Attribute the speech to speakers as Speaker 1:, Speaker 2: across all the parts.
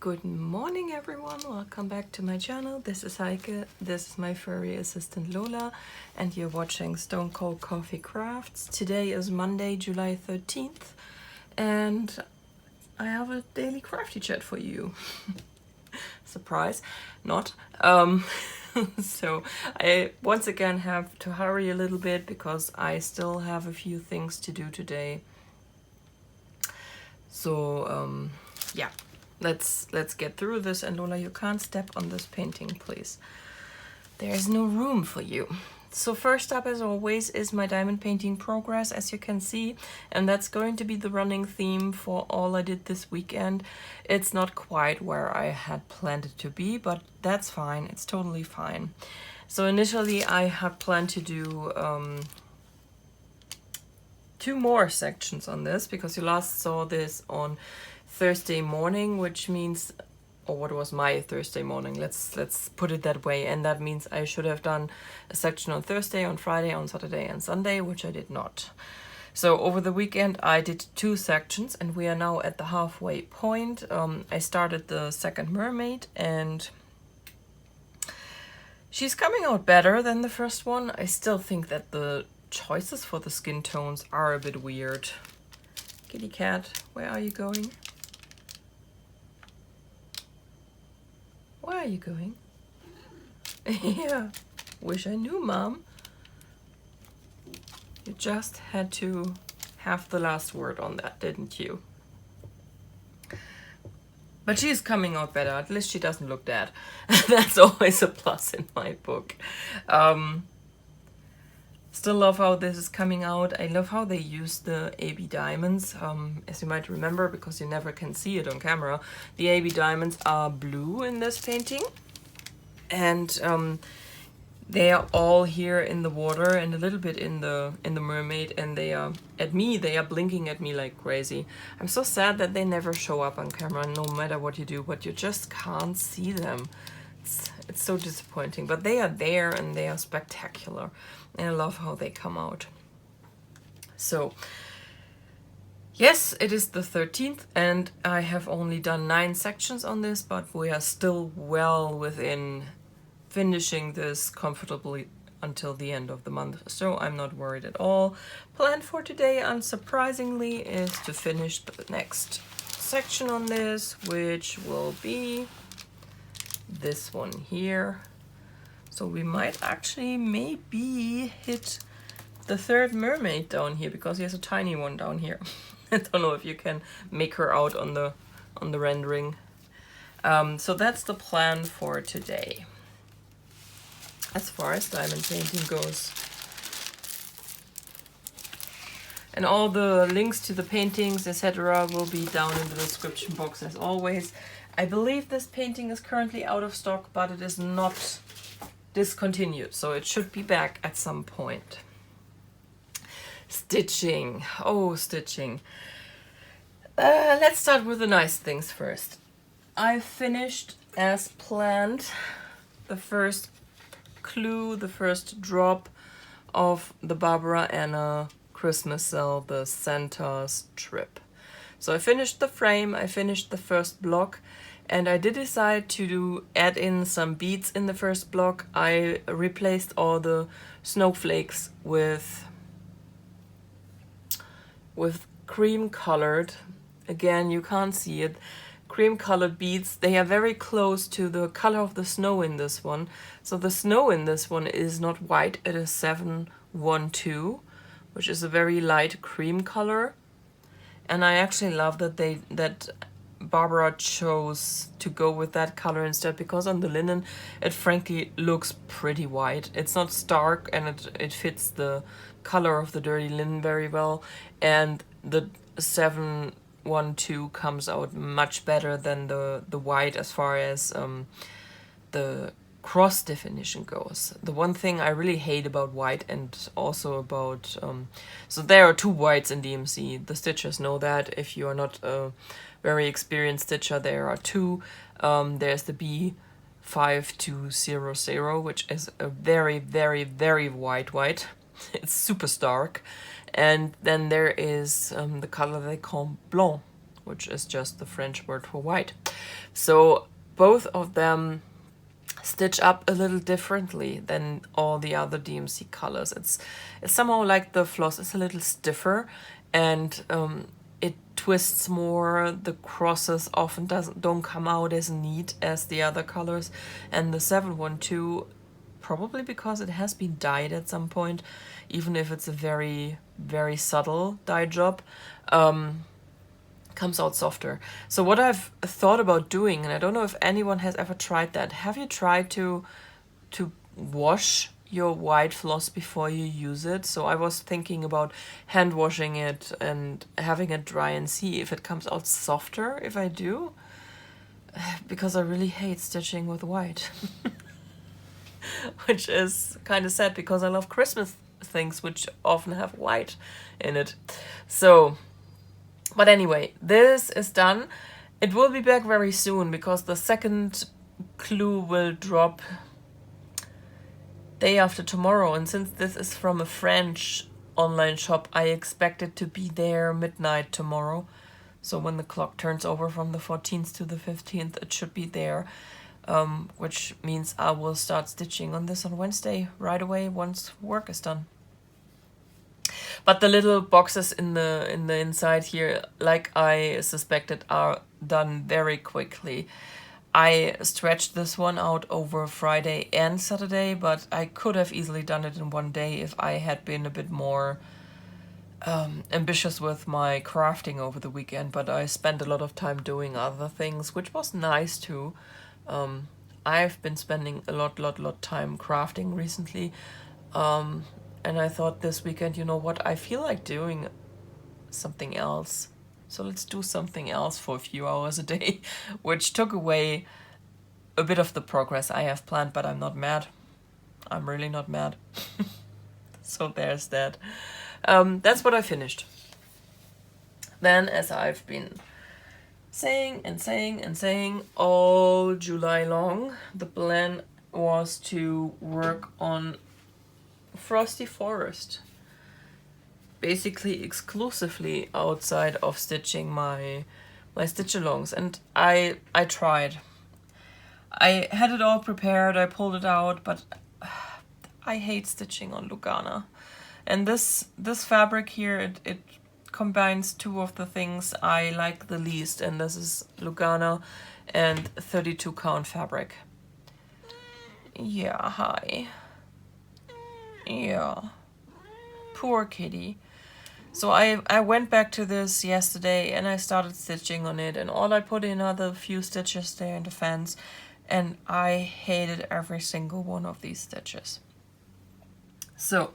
Speaker 1: Good morning everyone, welcome back to my channel. This is Heike, this is my furry assistant Lola, and you're watching Stone Cold Coffee Crafts. Today is Monday, July 13th, and I have a daily crafty chat for you. Surprise, not. So I once again have to hurry a little bit because I still have a few things to do today. So yeah. Let's get through this. And Lola, you can't step on this painting, please. There's no room for you. So first up, as always, is my diamond painting progress, as you can see, and that's going to be the running theme for all I did this weekend. It's not quite where I had planned it to be, but that's fine. It's totally fine. So initially I had planned to do 2 more sections on this, because you last saw this on Thursday morning, which means, or what was my Thursday morning, let's put it that way, and that means I should have done a section on Thursday, on Friday, on Saturday and Sunday, which I did not. So over the weekend I did 2 sections, and we are now at the halfway point. I started the second mermaid, and she's coming out better than the first one. I still think that the choices for the skin tones are a bit weird. Kitty cat, where are you going? Where are you going? Yeah, wish I knew, Mom. You just had to have the last word on that, didn't you? But she's coming out better. At least she doesn't look dead. That's always a plus in my book. Still love how this is coming out. I love how they use the AB diamonds. As you might remember, because you never can see it on camera, the AB diamonds are blue in this painting. And they are all here in the water and a little bit in the mermaid, and they are blinking at me like crazy. I'm so sad that they never show up on camera, no matter what you do, but you just can't see them. It's so disappointing, but they are there and they are spectacular, and I love how they come out. So yes, it is the 13th, and I have only done 9 sections on this, but we are still well within finishing this comfortably until the end of the month, so I'm not worried at all. Plan for today, unsurprisingly, is to finish the next section on this, which will be this one here. So we might actually maybe hit the 3rd mermaid down here, because he has a tiny one down here. I don't know if you can make her out on the rendering. So that's the plan for today as far as diamond painting goes. And all the links to the paintings, etc., will be down in the description box as always. I believe this painting is currently out of stock, but it is not discontinued, so it should be back at some point. Stitching. Oh, stitching. Let's start with the nice things first. I finished, as planned, the first clue, the first drop of the Barbara Anna Christmas cell, the Santa's Trip. So I finished the frame, I finished the first block, and I did decide to add in some beads in the first block. I replaced all the snowflakes with cream colored, again you can't see it, cream colored beads. They are very close to the color of the snow in this one. So the snow in this one is not white, it is 712, which is a very light cream color. And I actually love that Barbara chose to go with that color instead, because on the linen it frankly looks pretty white. It's not stark, and it fits the color of the dirty linen very well, and the 712 comes out much better than the white as far as the cross definition goes. The one thing I really hate about white, and also about so there are 2 whites in DMC. The stitchers know that. If you are not a very experienced stitcher, there are 2. There's the B5200, which is a very, very, very white. It's super stark. And then there is the color they call blanc, which is just the French word for white. So both of them stitch up a little differently than all the other DMC colors. It's somehow like the floss is a little stiffer, and it twists more. The crosses often don't come out as neat as the other colors, and the 712, probably because it has been dyed at some point, even if it's a very, very subtle dye job, comes out softer. So what I've thought about doing, and I don't know if anyone has ever tried that, have you tried to wash your white floss before you use it? So I was thinking about hand washing it and having it dry and see if it comes out softer if I do, because I really hate stitching with white. Which is kind of sad because I love Christmas things which often have white in it. So, but anyway, this is done. It will be back very soon because the second clue will drop day after tomorrow. And since this is from a French online shop, I expect it to be there midnight tomorrow. So when the clock turns over from the 14th to the 15th, it should be there. Which means I will start stitching on this on Wednesday right away once work is done. But the little boxes in the inside here, like I suspected, are done very quickly. I stretched this one out over Friday and Saturday, but I could have easily done it in one day if I had been a bit more ambitious with my crafting over the weekend. But I spent a lot of time doing other things, which was nice too. I've been spending a lot time crafting recently, and I thought this weekend, you know what, I feel like doing something else, so let's do something else for a few hours a day, which took away a bit of the progress I have planned, but I'm not mad. I'm really not mad. So there's that. That's what I finished. Then, as I've been saying all July long, the plan was to work on Frosty Forest, basically exclusively outside of stitching my stitch-alongs, and I tried. I had it all prepared, I pulled it out, but I hate stitching on Lugana. And this fabric here, it combines two of the things I like the least, and this is Lugana and 32 count fabric. Yeah, hi. Yeah. Poor kitty. So I went back to this yesterday and I started stitching on it, and all I put in are the few stitches there in the fence, and I hated every single one of these stitches. So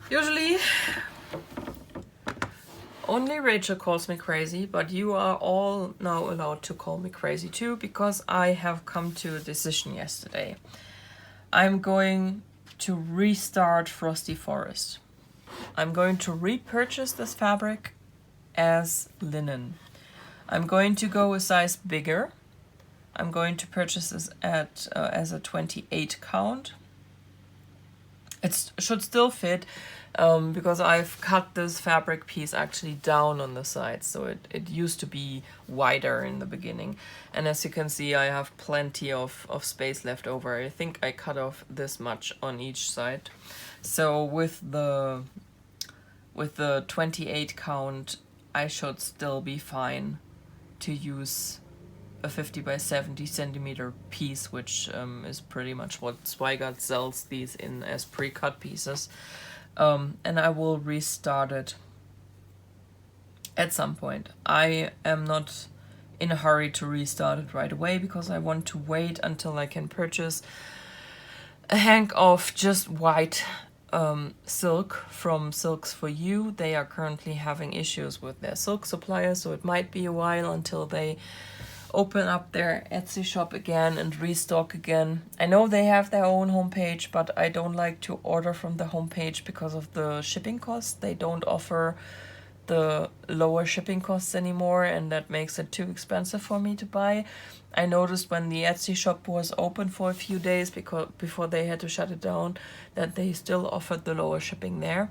Speaker 1: usually only Rachel calls me crazy, but you are all now allowed to call me crazy too, because I have come to a decision yesterday. I'm going to restart Frosty Forest. I'm going to repurchase this fabric as linen. I'm going to go a size bigger. I'm going to purchase this at as a 28 count. It should still fit, because I've cut this fabric piece actually down on the side, so it used to be wider in the beginning. And as you can see, I have plenty of space left over. I think I cut off this much on each side. So with the 28 count, I should still be fine to use a 50 by 70 centimeter piece, which is pretty much what Zweigart sells these in as pre-cut pieces. And I will restart it at some point. I am not in a hurry to restart it right away because I want to wait until I can purchase a hank of just white silk from Silks for You. They are currently having issues with their silk supplier, so it might be a while until they open up their Etsy shop again and restock again. I know they have their own homepage, but I don't like to order from the homepage because of the shipping costs. They don't offer the lower shipping costs anymore, and that makes it too expensive for me to buy. I noticed when the Etsy shop was open for a few days before they had to shut it down, that they still offered the lower shipping there.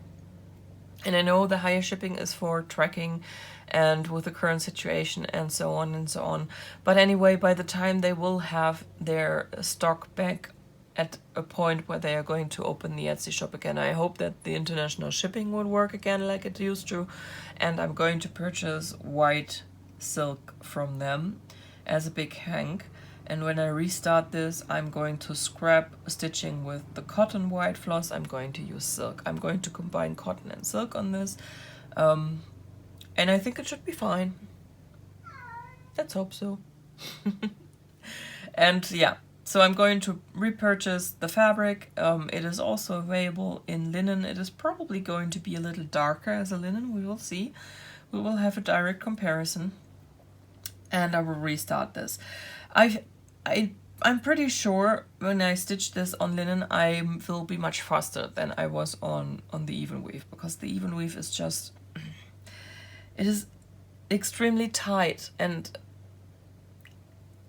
Speaker 1: And I know the higher shipping is for tracking and with the current situation and so on and so on. But anyway, by the time they will have their stock back at a point where they are going to open the Etsy shop again, I hope that the international shipping will work again like it used to. And I'm going to purchase white silk from them as a big hank. And when I restart this, I'm going to scrap stitching with the cotton white floss. I'm going to use silk. I'm going to combine cotton and silk on this. And I think it should be fine. Let's hope so. And yeah, so I'm going to repurchase the fabric. It is also available in linen. It is probably going to be a little darker as a linen. We will see. We will have a direct comparison. And I will restart this. I'm pretty sure when I stitch this on linen, I will be much faster than I was on the even weave, because the even weave is just, it is extremely tight, and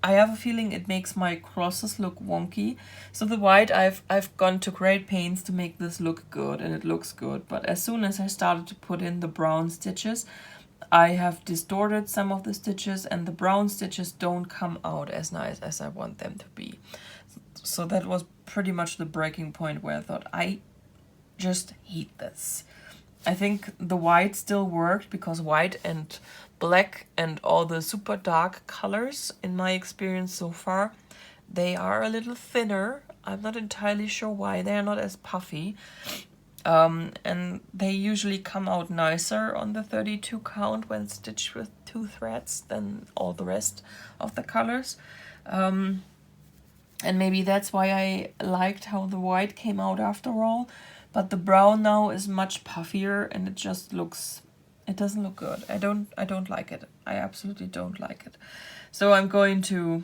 Speaker 1: I have a feeling it makes my crosses look wonky. So the white, I've gone to great pains to make this look good, and it looks good. But as soon as I started to put in the brown stitches, I have distorted some of the stitches, and the brown stitches don't come out as nice as I want them to be. So that was pretty much the breaking point where I thought, I just hate this. I think the white still worked, because white and black and all the super dark colors, in my experience so far, they are a little thinner. I'm not entirely sure why. They are not as puffy. And they usually come out nicer on the 32 count when stitched with 2 threads than all the rest of the colors. And maybe that's why I liked how the white came out after all. But the brown now is much puffier, and it just looks, it doesn't look good. I don't like it. I absolutely don't like it. So I'm going to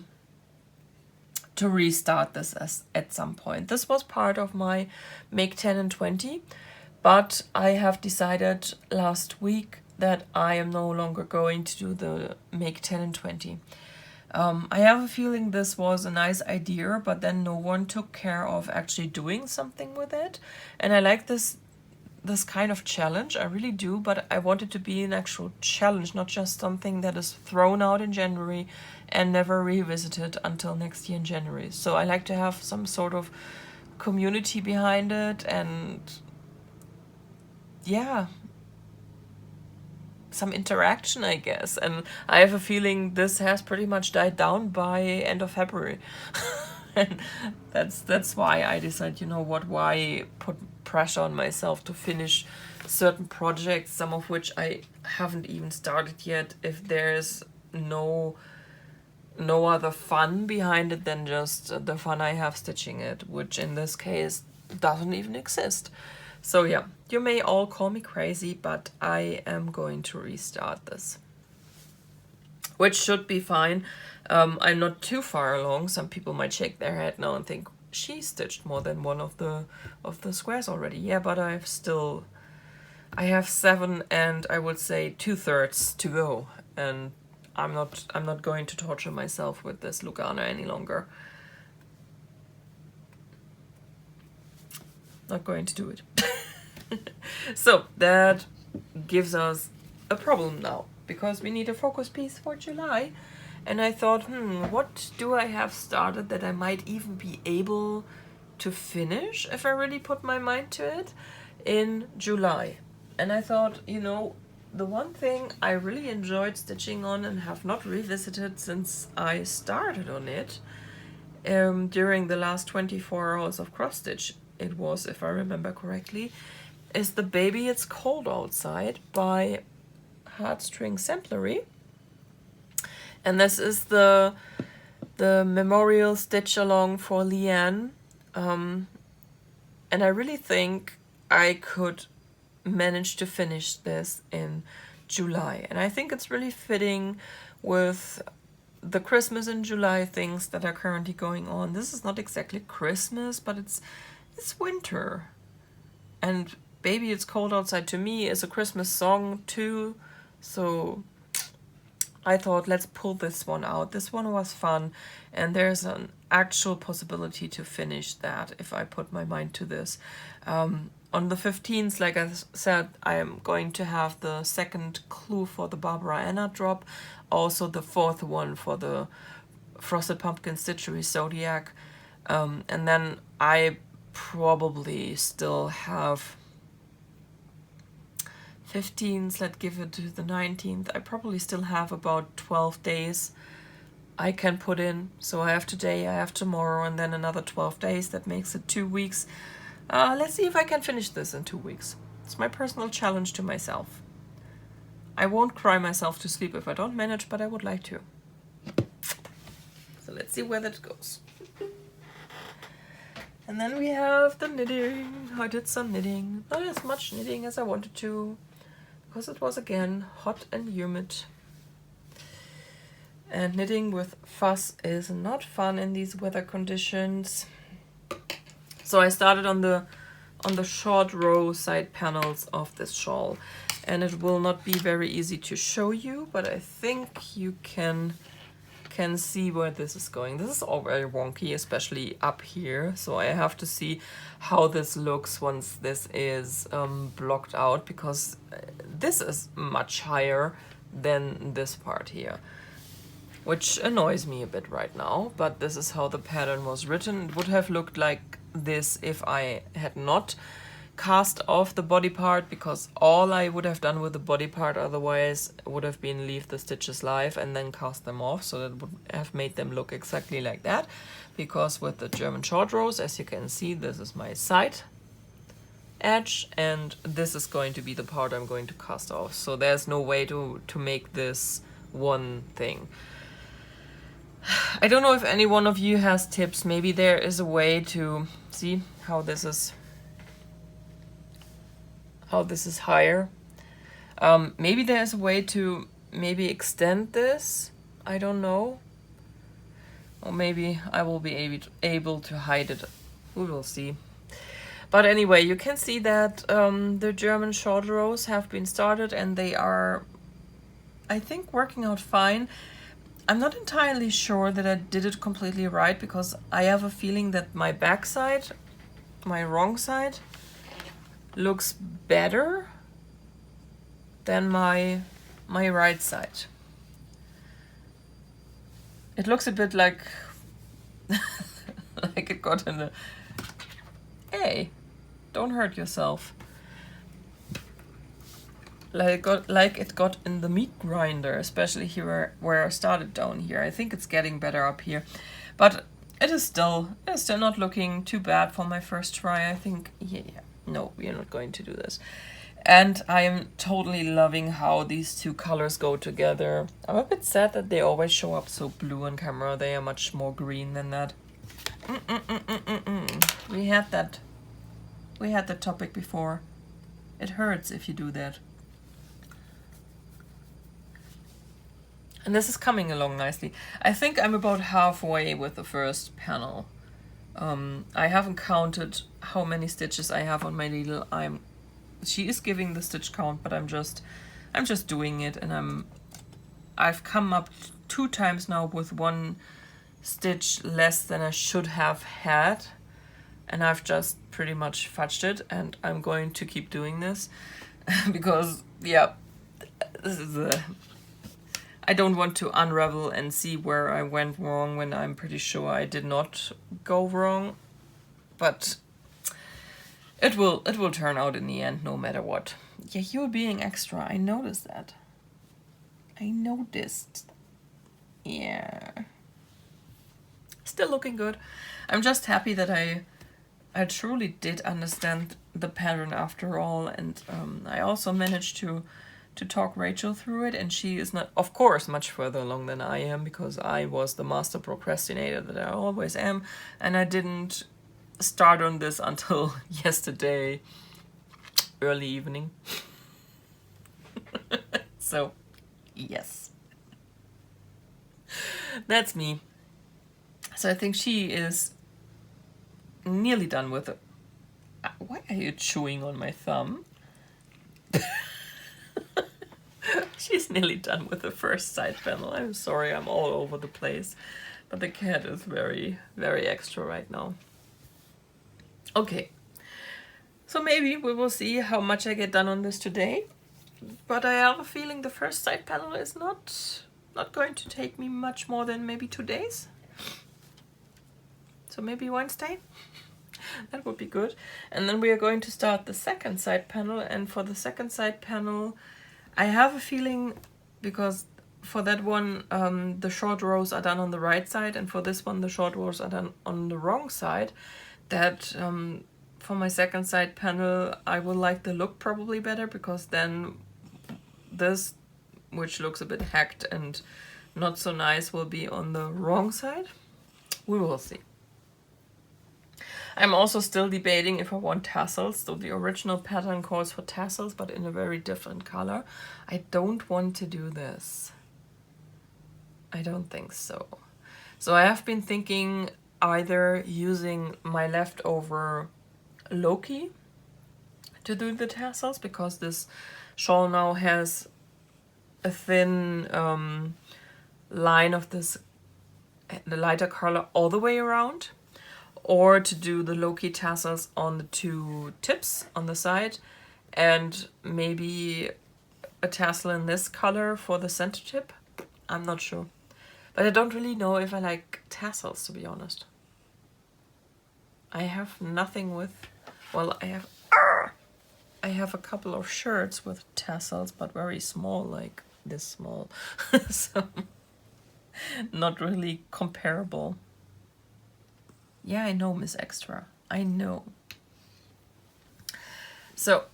Speaker 1: restart this at some point. This was part of my make 10 and 20, but I have decided last week that I am no longer going to do the make 10 and 20. I have a feeling this was a nice idea, but then no one took care of actually doing something with it. And I like this kind of challenge, I really do, but I want it to be an actual challenge, not just something that is thrown out in January and never revisited until next year in January. So I like to have some sort of community behind it, and yeah, some interaction, I guess. And I have a feeling this has pretty much died down by end of February. And that's why I decided, you know what, why put pressure on myself to finish certain projects, some of which I haven't even started yet, if there's no other fun behind it than just the fun I have stitching it, which in this case doesn't even exist. So yeah, you may all call me crazy, but I am going to restart this, which should be fine. I'm not too far along. Some people might shake their head now and think, she stitched more than one of the squares already. Yeah, but I have 7, and I would say 2/3 to go, and I'm not going to torture myself with this Lugana any longer. Not going to do it. So that gives us a problem now, because we need a focus piece for July. And I thought, what do I have started that I might even be able to finish if I really put my mind to it in July? And I thought, you know, the one thing I really enjoyed stitching on and have not revisited since I started on it during the last 24 hours of cross stitch, it was, if I remember correctly, is the Baby It's Cold Outside by Heartstring Samplery. And this is the memorial stitch along for Leanne. And I really think I could manage to finish this in July. And I think it's really fitting with the Christmas in July things that are currently going on. This is not exactly Christmas, but it's winter. And Baby It's Cold Outside to me is a Christmas song too. So I thought, let's pull this one out. This one was fun, and there's an actual possibility to finish that if I put my mind to this. on the 15th, like I said, I am going to have the second clue for the Barbara Anna drop, also the fourth one for the Frosted Pumpkin Stitchery Zodiac, and then I probably still have 15th, let's give it to the 19th. I probably still have about 12 days I can put in. So I have today, I have tomorrow, and then another 12 days. That makes it 2 weeks. Let's see if I can finish this in 2 weeks. It's my personal challenge to myself. I won't cry myself to sleep if I don't manage, but I would like to. So let's see where that goes. And then we have the knitting. I did some knitting. Not as much knitting as I wanted to, because it was again hot and humid. And knitting with fuss is not fun in these weather conditions. So I started on the short row side panels of this shawl, and it will not be very easy to show you, but I think you can see where this is going. This is all very wonky, especially up here, so I have to see how this looks once this is blocked out, because this is much higher than this part here, which annoys me a bit right now, but this is how the pattern was written. It would have looked like this if I had not cast off the body part, because all I would have done with the body part otherwise would have been leave the stitches live and then cast them off, so that would have made them look exactly like that. Because with the German short rows, as you can see, this is my side edge and this is going to be the part I'm going to cast off, so there's no way to make this one thing. I don't know if any one of you has tips. Maybe there is a way to see how this is higher. Maybe there's a way to maybe extend this. I don't know. Or maybe I will be able to hide it. We will see. But anyway, you can see that the German short rows have been started and they are, I think, working out fine. I'm not entirely sure that I did it completely right, because I have a feeling that my back side, my wrong side, looks better than my right side. It looks a bit like like it got in a... Hey, don't hurt yourself. Like it got in the meat grinder, especially here where I started down here. I think it's getting better up here, but it is still not looking too bad for my first try. I think, yeah, no, we are not going to do this. And I am totally loving how these two colors go together. I'm a bit sad that they always show up so blue on camera. They are much more green than that. We had that topic before. It hurts if you do that. And this is coming along nicely. I think I'm about halfway with the first panel. I haven't counted how many stitches I have on my needle. She is giving the stitch count, but I'm just doing it, and I've come up 2 times now with 1 stitch less than I should have had, and I've just pretty much fudged it, and I'm going to keep doing this because, yeah, this is I don't want to unravel and see where I went wrong when I'm pretty sure I did not go wrong, but it will turn out in the end no matter what. Yeah, you're being extra. I noticed that. I noticed. Yeah. Still looking good. I'm just happy that I truly did understand the pattern after all, and I also managed to talk Rachel through it, and she is not, of course, much further along than I am, because I was the master procrastinator that I always am, and I didn't start on this until yesterday early evening. So, yes. That's me. So I think she is nearly done with it. Why are you chewing on my thumb? She's nearly done with the first side panel. I'm sorry, I'm all over the place, but the cat is very, very extra right now. Okay, So maybe we will see how much I get done on this today. But I have a feeling the first side panel is not going to take me much more than maybe 2 days. So maybe Wednesday. That would be good. And then we are going to start the second side panel. And for the second side panel, I have a feeling, because for that one, the short rows are done on the right side, and for this one, the short rows are done on the wrong side, that for my second side panel, I will like the look probably better, because then this, which looks a bit hacked and not so nice, will be on the wrong side. We will see. I'm also still debating if I want tassels. So the original pattern calls for tassels, but in a very different color. I don't want to do this. I don't think so. So I have been thinking either using my leftover Loki to do the tassels, because this shawl now has a thin line of the lighter color all the way around, or to do the Loki tassels on the 2 tips on the side, and maybe a tassel in this color for the center tip. I'm not sure. But I don't really know if I like tassels, to be honest. I have nothing with, well, I have a couple of shirts with tassels, but very small, like this small. So not really comparable. Yeah, I know, Miss Extra. I know. So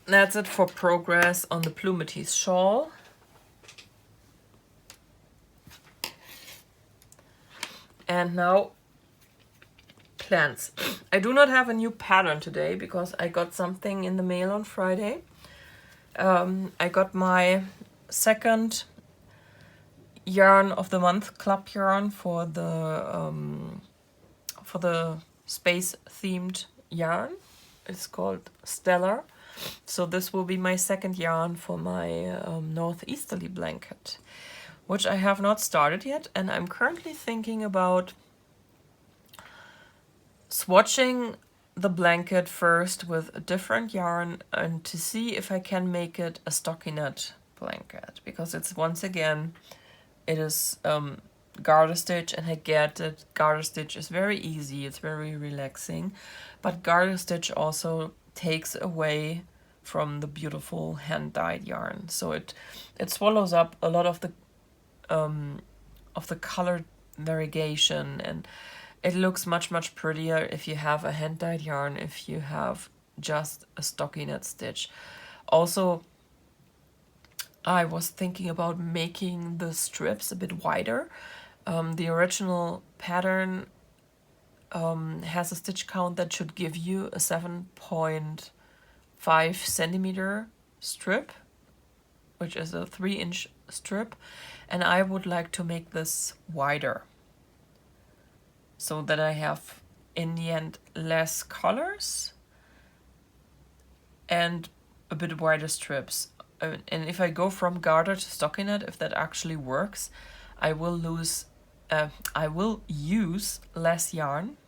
Speaker 1: that's it for progress on the Plumeties shawl. And now plants. I do not have a new pattern today because I got something in the mail on Friday. I got my second yarn of the month, club yarn, for the space themed yarn. It's called Stellar. So this will be my second yarn for my northeasterly blanket, which I have not started yet, and I'm currently thinking about swatching the blanket first with a different yarn and to see if I can make it a stockinette blanket, because it's, once again, it is garter stitch, and I get it. Garter stitch is very easy, it's very relaxing, but garter stitch also takes away from the beautiful hand-dyed yarn. So it swallows up a lot of the color variegation, and it looks much prettier if you have a hand-dyed yarn, if you have just a stockinette stitch. Also, I was thinking about making the strips a bit wider. The original pattern has a stitch count that should give you a 7.5 centimeter strip, which is a 3-inch strip, and I would like to make this wider so that I have, in the end, less colors and a bit wider strips. And if I go from garter to stockinette, if that actually works, I will use less yarn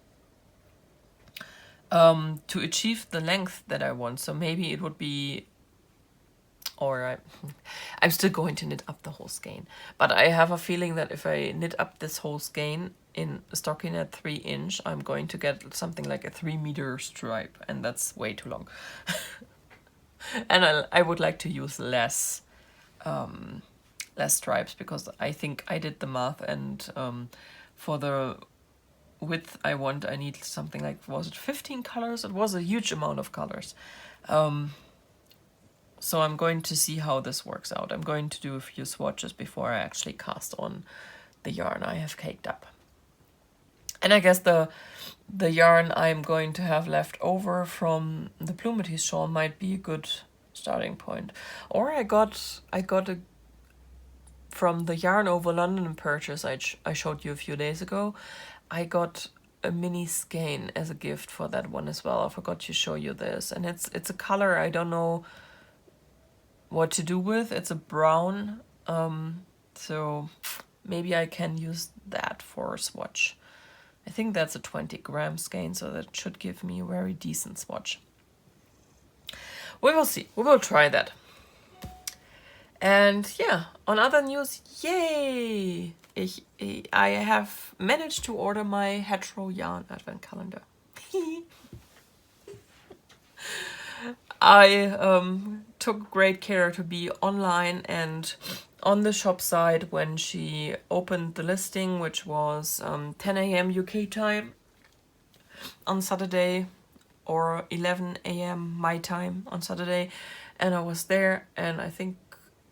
Speaker 1: to achieve the length that I want. So maybe it would be, or I'm still going to knit up the whole skein, but I have a feeling that if I knit up this whole skein in a stockinette 3-inch, I'm going to get something like a 3-meter stripe, and that's way too long. And I would like to use less stripes, because I think I did the math, and for the width I need something like, was it 15 colors? It was a huge amount of colors. So I'm going to see how this works out. I'm going to do a few swatches before I actually cast on the yarn I have caked up. And I guess the yarn I'm going to have left over from the Plumeties shawl might be a good starting point. Or I got a, from the Yarn Over London purchase I showed you a few days ago, I got a mini skein as a gift for that one as well. I forgot to show you this, and it's a color I don't know what to do with. It's a brown, so maybe I can use that for a swatch. I think that's a 20-gram skein, so that should give me a very decent swatch. We will see. We will try that. And yeah, on other news, yay! I have managed to order my hetero yarn advent calendar. I took great care to be online and on the shop side when she opened the listing, which was 10 a.m. UK time on Saturday, or 11 a.m. my time on Saturday, and I was there, and I think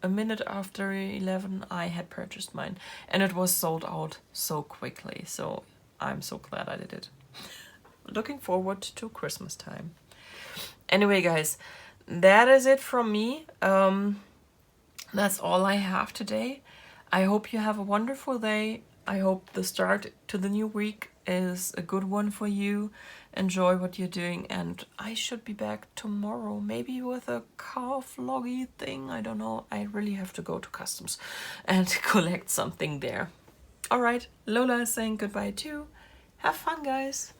Speaker 1: a minute after 11 I had purchased mine, and it was sold out so quickly, so I'm so glad I did it. Looking forward to Christmas time. Anyway, guys, that is it from me. That's all I have today. I hope you have a wonderful day. I hope the start to the new week is a good one for you. Enjoy what you're doing, and I should be back tomorrow, maybe with a car vloggy thing. I don't know. I really have to go to customs and collect something there. All right, Lola is saying goodbye too. Have fun, guys.